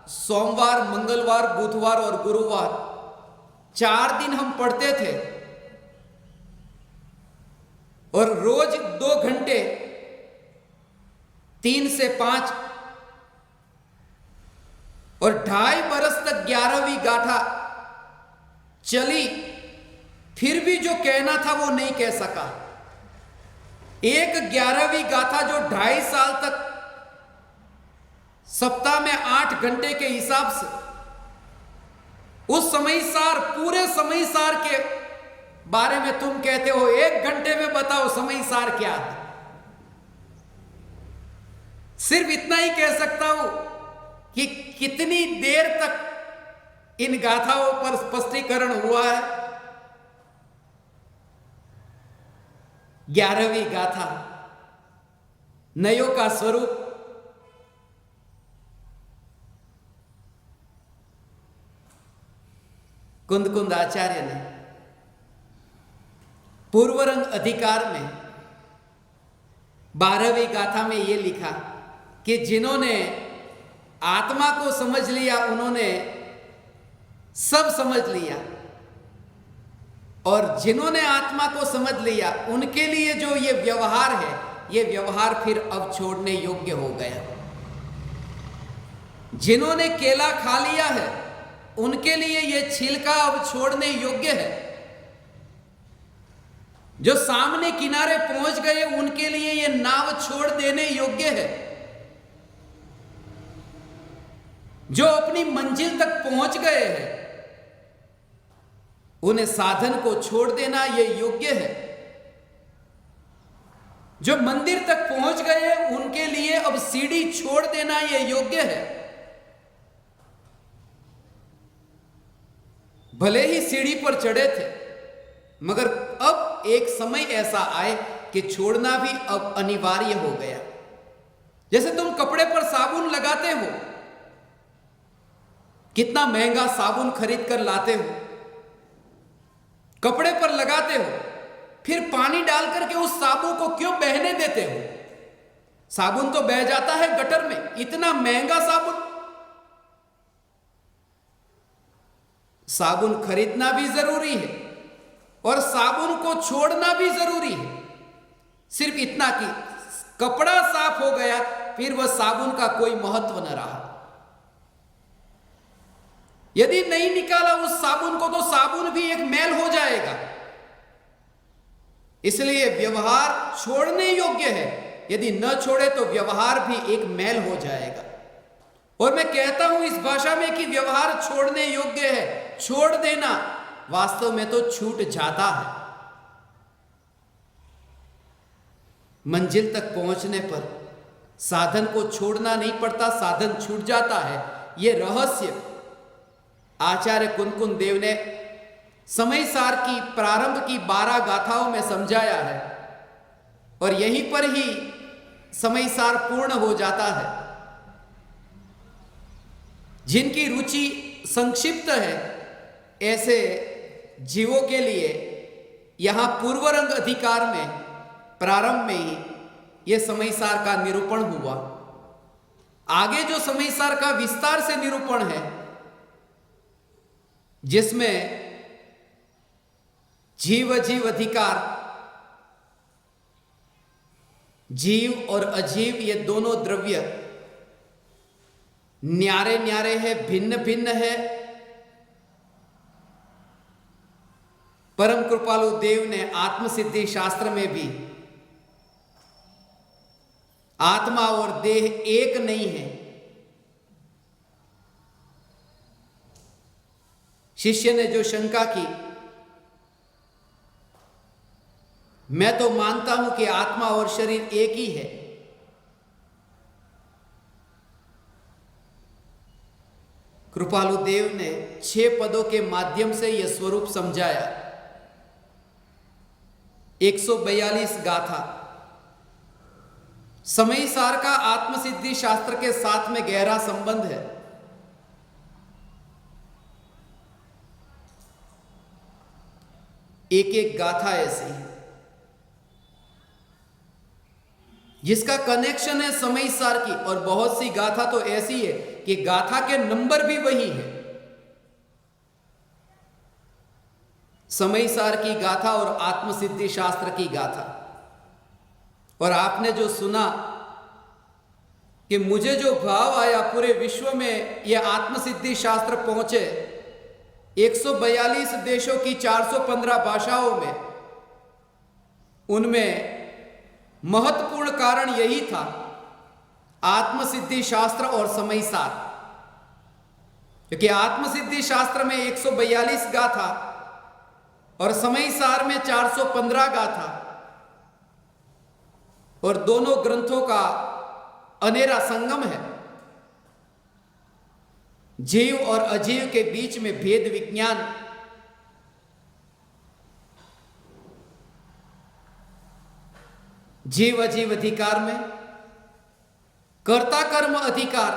सोमवार, मंगलवार, बुधवार और गुरुवार 4 दिन हम पढ़ते थे और रोज 2 घंटे 3 से 5 और 2.5 बरस तक 11वीं गाथा चली, फिर भी जो कहना था वो नहीं कह सका। एक 11वीं गाथा जो 2.5 साल तक सप्ताह में 8 घंटे के हिसाब से, उस समय सार, पूरे समय सार के बारे में तुम कहते हो 1 घंटे में बताओ समय सार क्या है। सिर्फ इतना ही कह सकता हूं कि कितनी देर तक इन गाथाओं पर स्पष्टीकरण हुआ है। 11वीं गाथा, नयों का स्वरूप। कुंद आचार्य ने पूर्वरंग अधिकार में 12वीं गाथा में यह लिखा कि जिन्होंने आत्मा को समझ लिया उन्होंने सब समझ लिया, और जिन्होंने आत्मा को समझ लिया उनके लिए जो ये व्यवहार है, ये व्यवहार फिर अब छोड़ने योग्य हो गया। जिन्होंने केला खा लिया है उनके लिए ये छिलका अब छोड़ने योग्य है। जो सामने किनारे पहुंच गए उनके लिए ये नाव छोड़ देने योग्य है। जो अपनी मंजिल तक पहुंच गए हैं उन्हें साधन को छोड़ देना ये योग्य है। जो मंदिर तक पहुंच गए उनके लिए अब सीढ़ी छोड़ देना ये योग्य है। भले ही सीढ़ी पर चढ़े थे, मगर अब एक समय ऐसा आए कि छोड़ना भी अब अनिवार्य हो गया। जैसे तुम कपड़े पर साबुन लगाते हो, कितना महंगा साबुन खरीद कर लाते हो, कपड़े पर लगाते हो, फिर पानी डाल करके उस साबुन को क्यों बहने देते हो? साबुन तो बह जाता है गटर में, इतना महंगा साबुन। साबुन खरीदना भी जरूरी है और साबुन को छोड़ना भी जरूरी है। सिर्फ इतना कि कपड़ा साफ हो गया, फिर वह साबुन का कोई महत्व न रहा। यदि नहीं निकाला उस साबुन को तो साबुन भी एक मैल हो जाएगा। इसलिए व्यवहार छोड़ने योग्य है, यदि न छोड़े तो व्यवहार भी एक मैल हो जाएगा। और मैं कहता हूं इस भाषा में कि व्यवहार छोड़ने योग्य है। छोड़ देना वास्तव में तो छूट जाता है। मंजिल तक पहुंचने पर साधन को छोड़ना नहीं पड़ता, साधन छूट जाता है। यह रहस्य आचार्य कुंद देव ने समय सार की प्रारंभ की 12 गाथाओं में समझाया है, और यहीं पर ही समय सार पूर्ण हो जाता है। जिनकी रुचि संक्षिप्त है ऐसे जीवों के लिए यहां पूर्वरंग अधिकार में प्रारंभ में ही यह समय सार का निरूपण हुआ। आगे जो समय सार का विस्तार से निरूपण है, जिसमें जीव अजीव अधिकार, जीव और अजीव ये दोनों द्रव्य न्यारे न्यारे है, भिन्न भिन्न है। परम कृपालु देव ने आत्मसिद्धि शास्त्र में भी आत्मा और देह एक नहीं है। शिष्य ने जो शंका की, मैं तो मानता हूं कि आत्मा और शरीर एक ही है। कृपालु देव ने 6 पदों के माध्यम से यह स्वरूप समझाया। 142 गाथा समय सार का आत्मसिद्धि शास्त्र के साथ में गहरा संबंध है। एक एक गाथा ऐसी है जिसका कनेक्शन है समय सार की, और बहुत सी गाथा तो ऐसी है कि गाथा के नंबर भी वही है। समय सार की गाथा और आत्मसिद्धि शास्त्र की गाथा। और आपने जो सुना कि मुझे जो भाव आया, पूरे विश्व में यह आत्मसिद्धि शास्त्र पहुंचे 142 देशों की 415 भाषाओं में, उनमें महत्वपूर्ण कारण यही था, आत्मसिद्धि शास्त्र और समय सार। क्योंकि आत्मसिद्धि शास्त्र में 142 गाथा और समय सार में 415 गाथा, और दोनों ग्रंथों का अनेरा संगम है। जीव और अजीव के बीच में भेद विज्ञान, जीव अजीव अधिकार में कर्ता कर्म अधिकार,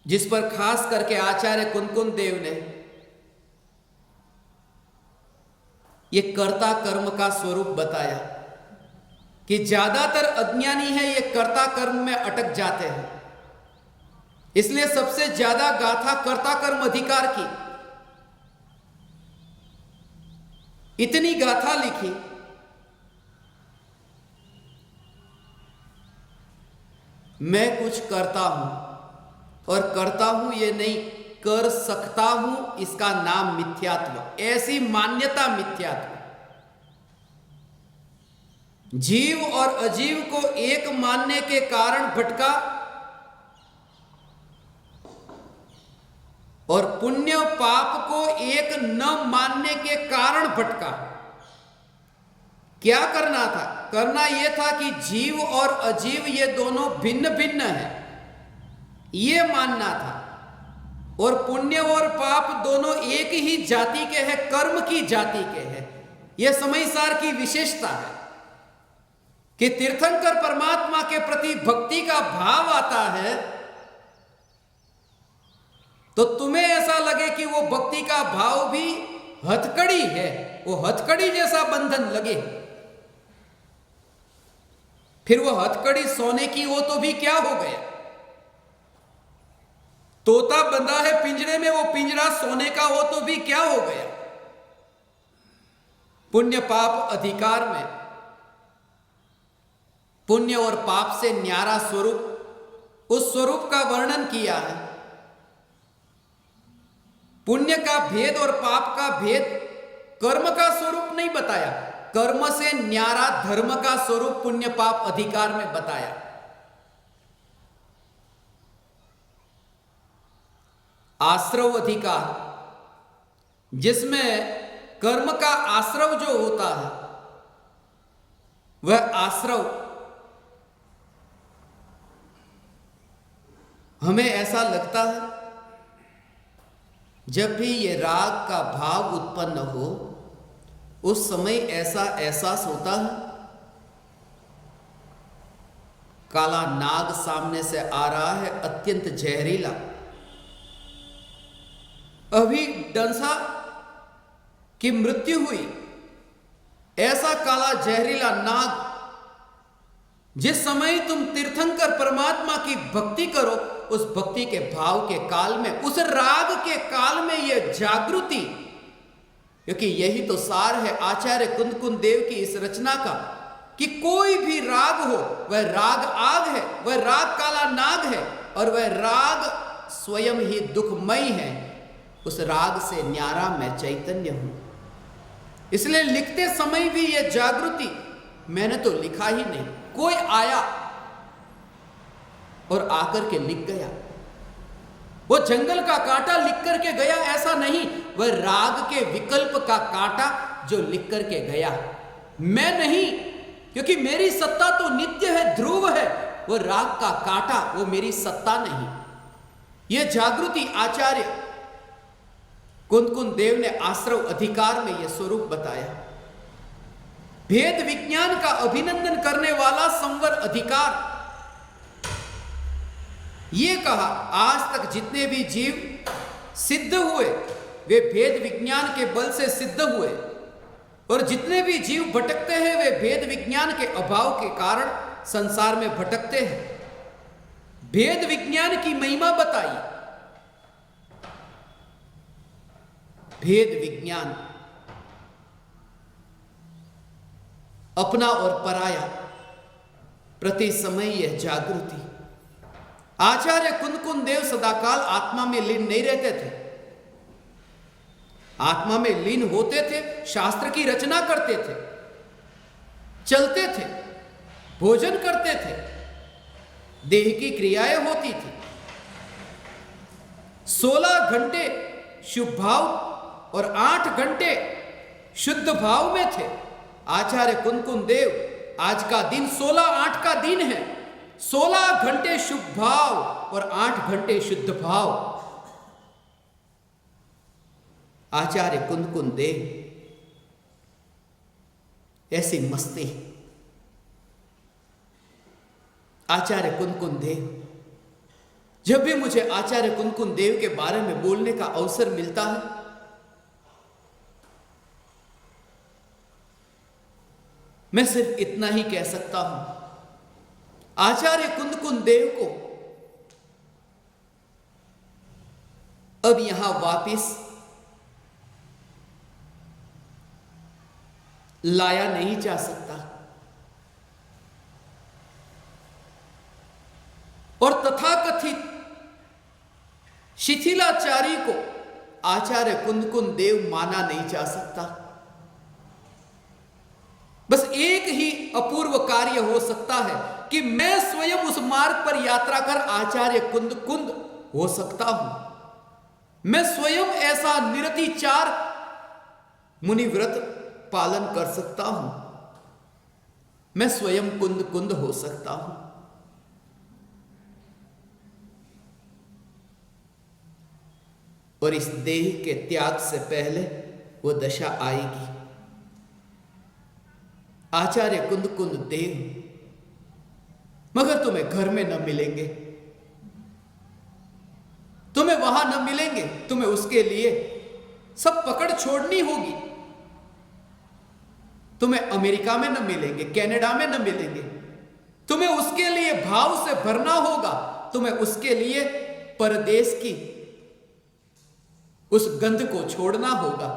जिस पर खास करके आचार्य कुंदकुंद देव ने ये कर्ता कर्म का स्वरूप बताया कि ज्यादातर अज्ञानी है ये कर्ता कर्म में अटक जाते हैं, इसलिए सबसे ज्यादा गाथा कर्ता कर्म अधिकार की। इतनी गाथा लिखी, मैं कुछ करता हूं, और करता हूं ये नहीं, कर सकता हूं, इसका नाम मिथ्यात्व। ऐसी मान्यता मिथ्यात्व। जीव और अजीव को एक मानने के कारण भटका, और पुण्य पाप को एक न मानने के कारण भटका। क्या करना था? करना यह था कि जीव और अजीव ये दोनों भिन्न भिन्न हैं, ये मानना था। और पुण्य और पाप दोनों एक ही जाति के हैं, कर्म की जाति के हैं। यह समयसार की विशेषता है कि तीर्थंकर परमात्मा के प्रति भक्ति का भाव आता है तो तुम्हें ऐसा लगे कि वो भक्ति का भाव भी हथकड़ी है, वो हथकड़ी जैसा बंधन लगे। फिर वो हथकड़ी सोने की हो तो भी क्या हो गया? तोता बंधा है पिंजरे में, वो पिंजरा सोने का हो तो भी क्या हो गया? पुण्य पाप अधिकार में पुण्य और पाप से न्यारा स्वरूप, उस स्वरूप का वर्णन किया है। पुण्य का भेद और पाप का भेद कर्म का स्वरूप नहीं बताया, कर्म से न्यारा धर्म का स्वरूप पुण्य पाप अधिकार में बताया। आश्रव अधिकार, जिसमें कर्म का आश्रव जो होता है वह आश्रव हमें ऐसा लगता है जब भी ये राग का भाव उत्पन्न हो उस समय ऐसा एहसास होता है काला नाग सामने से आ रहा है, अत्यंत जहरीला। अभी डंसा की मृत्यु हुई, ऐसा काला जहरीला नाग। जिस समय तुम तीर्थंकर परमात्मा की भक्ति करो, उस भक्ति के भाव के काल में, उस राग के काल में यह जागृति, क्योंकि यही तो सार है आचार्य कुंदकुंद देव की इस रचना का कि कोई भी राग हो वह राग आग है, वह राग काला नाग है, और वह राग स्वयं ही दुखमयी है। उस राग से न्यारा मैं चैतन्य हूं। इसलिए लिखते समय भी यह जागृति, मैंने तो लिखा ही नहीं, कोई आया और आकर के लिख गया। वो जंगल का कांटा लिख करके गया ऐसा नहीं, वह राग के विकल्प का कांटा जो लिख करके गया। मैं नहीं, क्योंकि मेरी सत्ता तो नित्य है, ध्रुव है। वो राग का कांटा वो मेरी सत्ता नहीं। यह जागृति आचार्य कुंदकुंद देव ने आश्रव अधिकार में यह स्वरूप बताया। भेद विज्ञान का अभिनंदन करने वाला संवर अधिकार, ये कहा आज तक जितने भी जीव सिद्ध हुए वे भेद विज्ञान के बल से सिद्ध हुए, और जितने भी जीव भटकते हैं वे भेद विज्ञान के अभाव के कारण संसार में भटकते हैं। भेद विज्ञान की महिमा बताई। भेद विज्ञान अपना और पराया, प्रति समय यह जागृति। आचार्य कुंदकुंद देव सदाकाल आत्मा में लीन नहीं रहते थे, आत्मा में लीन होते थे, शास्त्र की रचना करते थे, चलते थे, भोजन करते थे, देह की क्रियाएं होती थी। 16 घंटे शुभ भाव और 8 घंटे शुद्ध भाव में थे। आचार्य कुंदकुंद देव आज का दिन 16/8 का दिन है। 16 घंटे शुभ भाव और 8 घंटे शुद्ध भाव। आचार्य कुंदकुंद देव ऐसी मस्ती। आचार्य कुंदकुंद देव, जब भी मुझे आचार्य कुंदकुंद देव के बारे में बोलने का अवसर मिलता है, मैं सिर्फ इतना ही कह सकता हूं, आचार्य कुंदकुंद देव को अब यहां वापिस लाया नहीं जा सकता। और तथाकथित शिथिलाचारी को आचार्य कुंदकुंद देव माना नहीं जा सकता। बस एक ही अपूर्व कार्य हो सकता है कि मैं स्वयं उस मार्ग पर यात्रा कर आचार्य कुंदकुंद हो सकता हूं। मैं स्वयं ऐसा निरतिचार मुनिव्रत पालन कर सकता हूं। मैं स्वयं कुंदकुंद हो सकता हूं। और इस देह के त्याग से पहले वो दशा आएगी। आचार्य कुंदकुंद देव मगर तुम्हें घर में न मिलेंगे, तुम्हें वहां न मिलेंगे। तुम्हें उसके लिए सब पकड़ छोड़नी होगी। तुम्हें अमेरिका में न मिलेंगे, कनाडा में न मिलेंगे। तुम्हें उसके लिए भाव से भरना होगा। तुम्हें उसके लिए परदेश की उस गंध को छोड़ना होगा।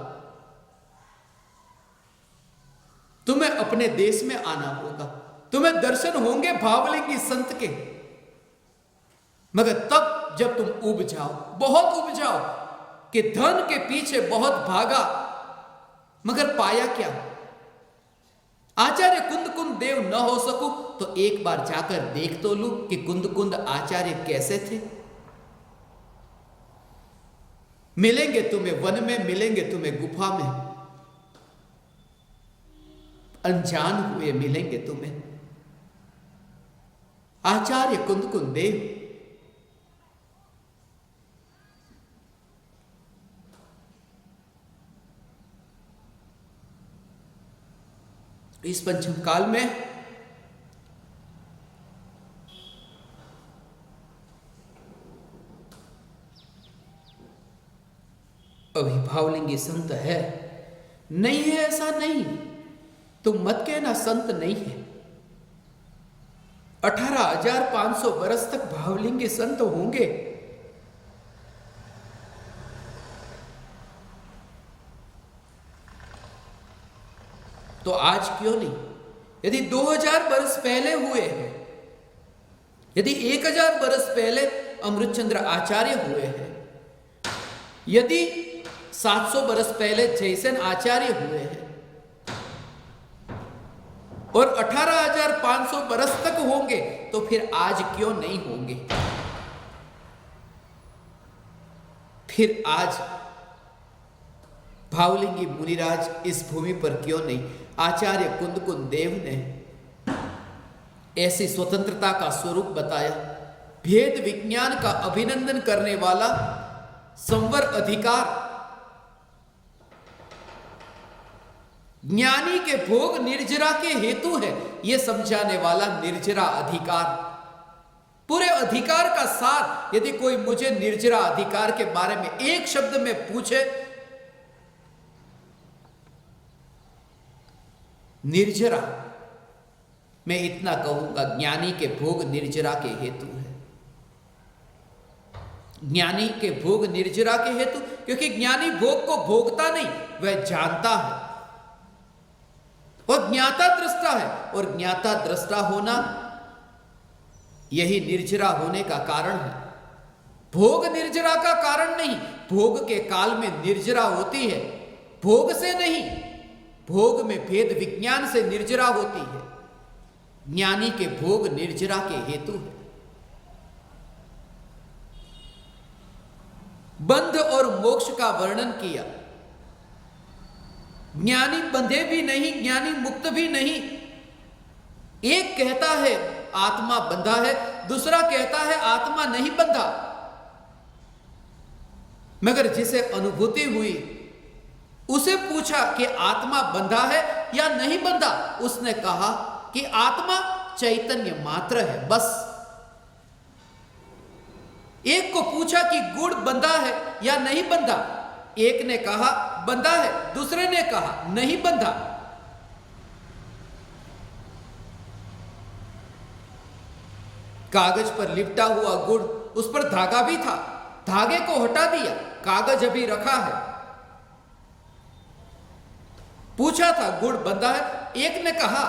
तुम्हें अपने देश में आना होगा। तुम्हें दर्शन होंगे भावलिंगी संत के, मगर तब जब तुम उब जाओ, बहुत उब जाओ कि धन के पीछे बहुत भागा मगर पाया क्या। आचार्य कुंदकुंद देव न हो सकूं तो एक बार जाकर देख तो लूं कि कुंदकुंद आचार्य कैसे थे। मिलेंगे तुम्हें वन में, मिलेंगे तुम्हें गुफा में, अनजान हुए मिलेंगे तुम्हें। आचार्य कुंदकुंद देव इस पंचम काल में अभी भावलिंगी संत है, नहीं है ऐसा नहीं, तुम मत कहना संत नहीं है। 18,500 वर्ष तक भावलिंगी संत होंगे। तो आज क्यों नहीं? यदि 2000 वर्ष पहले हुए हैं, यदि 1000 वर्ष पहले अमृतचंद्र आचार्य हुए हैं, यदि 700 वर्ष पहले जयसेन आचार्य हुए हैं और 18,500 वर्ष तक होंगे, तो फिर आज क्यों नहीं होंगे? फिर आज भावलिंगी मुनिराज इस भूमि पर क्यों नहीं? आचार्य कुंदकुंद देव ने ऐसी स्वतंत्रता का स्वरूप बताया। भेद विज्ञान का अभिनंदन करने वाला संवर अधिकार, ज्ञानी के भोग निर्जरा के हेतु है, यह समझाने वाला निर्जरा अधिकार। पूरे अधिकार का सार यदि कोई मुझे निर्जरा अधिकार के बारे में एक शब्द में पूछे, निर्जरा, मैं इतना कहूंगा, ज्ञानी के भोग निर्जरा के हेतु है। ज्ञानी के भोग निर्जरा के हेतु, क्योंकि ज्ञानी भोग को भोगता नहीं, वह जानता है और ज्ञाता दृष्टा है। और ज्ञाता दृष्टा होना यही निर्जरा होने का कारण है। भोग निर्जरा का कारण नहीं, भोग के काल में निर्जरा होती है, भोग से नहीं। भोग में भेद विज्ञान से निर्जरा होती है। ज्ञानी के भोग निर्जरा के हेतु है। बंध और मोक्ष का वर्णन किया। ज्ञानी बंधे भी नहीं, ज्ञानी मुक्त भी नहीं। एक कहता है आत्मा बंधा है, दूसरा कहता है आत्मा नहीं बंधा। मगर जिसे अनुभूति हुई उसे पूछा कि आत्मा बंधा है या नहीं बंधा। उसने कहा कि आत्मा चैतन्य मात्र है, बस। एक को पूछा कि गुड़ बंधा है या नहीं बंधा। एक ने कहा बंधा है, दूसरे ने कहा नहीं बंधा। कागज पर लिपटा हुआ गुड़, उस पर धागा भी था, धागे को हटा दिया, कागज अभी रखा है। पूछा था गुड़ बंधा है, एक ने कहा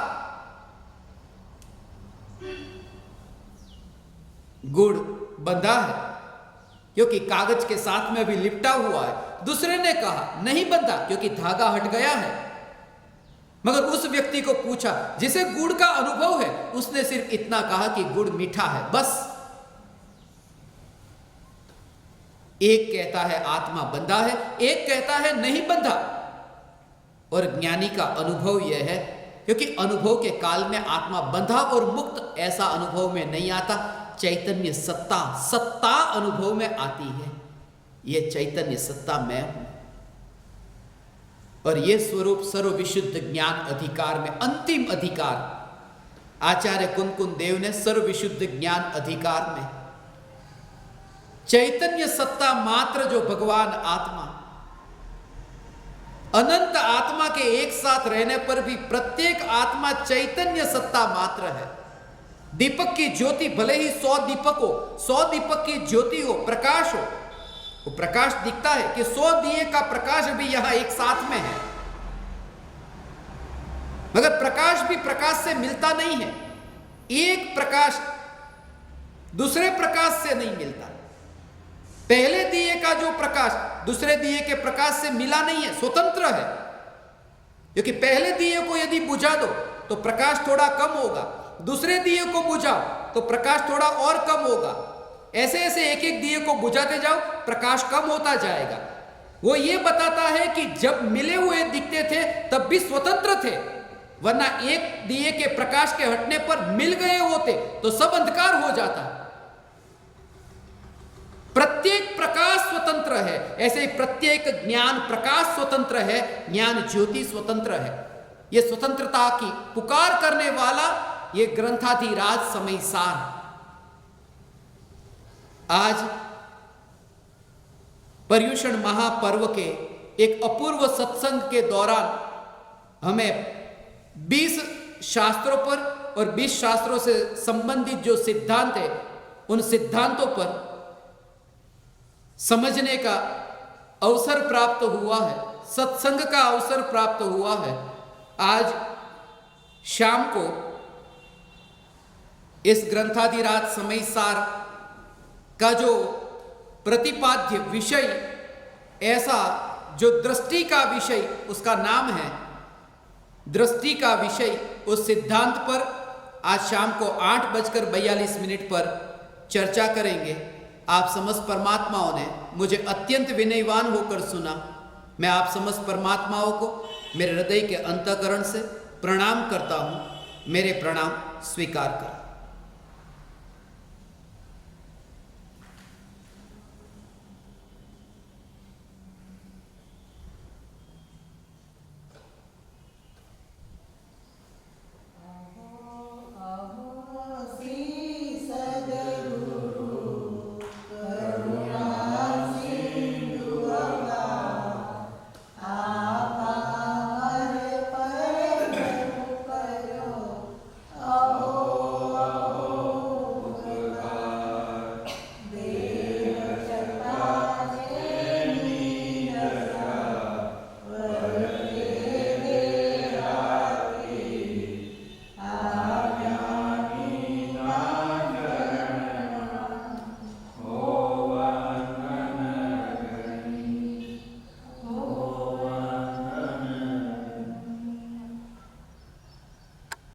गुड़ बंधा है क्योंकि कागज के साथ में भी लिपटा हुआ है। दूसरे ने कहा नहीं बंधा क्योंकि धागा हट गया है। मगर उस व्यक्ति को पूछा जिसे गुड़ का अनुभव है, उसने सिर्फ इतना कहा कि गुड़ मीठा है, बस। एक कहता है आत्मा बंधा है, एक कहता है नहीं बंधा। और ज्ञानी का अनुभव यह है, क्योंकि अनुभव के काल में आत्मा बंधा और मुक्त ऐसा अनुभव में नहीं आता। चैतन्य सत्ता, सत्ता अनुभव में आती है। यह चैतन्य सत्ता मैं हूं। और यह स्वरूप सर्वविशुद्ध ज्ञान अधिकार में अंतिम अधिकार। आचार्य कुंकुन देव ने सर्वविशुद्ध ज्ञान अधिकार में चैतन्य सत्ता मात्र जो भगवान आत्मा, अनंत आत्मा के एक साथ रहने पर भी प्रत्येक आत्मा चैतन्य सत्ता मात्र है। दीपक की ज्योति भले ही 100 दीपक हो, 100 दीपक की ज्योति हो, प्रकाश हो, वो प्रकाश दिखता है कि 100 दिए का प्रकाश भी यहां एक साथ में है, मगर प्रकाश भी प्रकाश से मिलता नहीं है। एक प्रकाश दूसरे प्रकाश से नहीं मिलता। पहले दिए का जो प्रकाश दूसरे दिए के प्रकाश से मिला नहीं है, स्वतंत्र है। क्योंकि पहले दिए को यदि बुझा दो तो प्रकाश थोड़ा कम होगा, दूसरे दिए को बुझाओ तो प्रकाश थोड़ा और कम होगा। ऐसे ऐसे एक एक दिए को बुझाते जाओ, प्रकाश कम होता जाएगा। वो ये बताता है कि जब मिले हुए दिखते थे तब भी स्वतंत्र थे, वरना एक दिए के प्रकाश के हटने पर मिल गए होते तो सब अंधकार हो जाता। प्रत्येक प्रकाश स्वतंत्र है, ऐसे ही प्रत्येक ज्ञान प्रकाश स्वतंत्र है, ज्ञान ज्योति स्वतंत्र है। यह स्वतंत्रता की पुकार करने वाला ये ग्रंथाधिराज समय सार। आज पर्युषण महापर्व के एक अपूर्व सत्संग के दौरान हमें 20 शास्त्रों पर और 20 शास्त्रों से संबंधित जो सिद्धांत है, उन सिद्धांतों पर समझने का अवसर प्राप्त हुआ है, सत्संग का अवसर प्राप्त हुआ है। आज शाम को इस ग्रंथाधिराज समय सार का जो प्रतिपाद्य विषय, ऐसा जो दृष्टि का विषय, उसका नाम है दृष्टि का विषय, उस सिद्धांत पर आज शाम को 8:42 पर चर्चा करेंगे। आप समस्त परमात्माओं ने मुझे अत्यंत विनयवान होकर सुना। मैं आप समस्त परमात्माओं को मेरे हृदय के अंतःकरण से प्रणाम करता हूं। मेरे प्रणाम स्वीकार करें।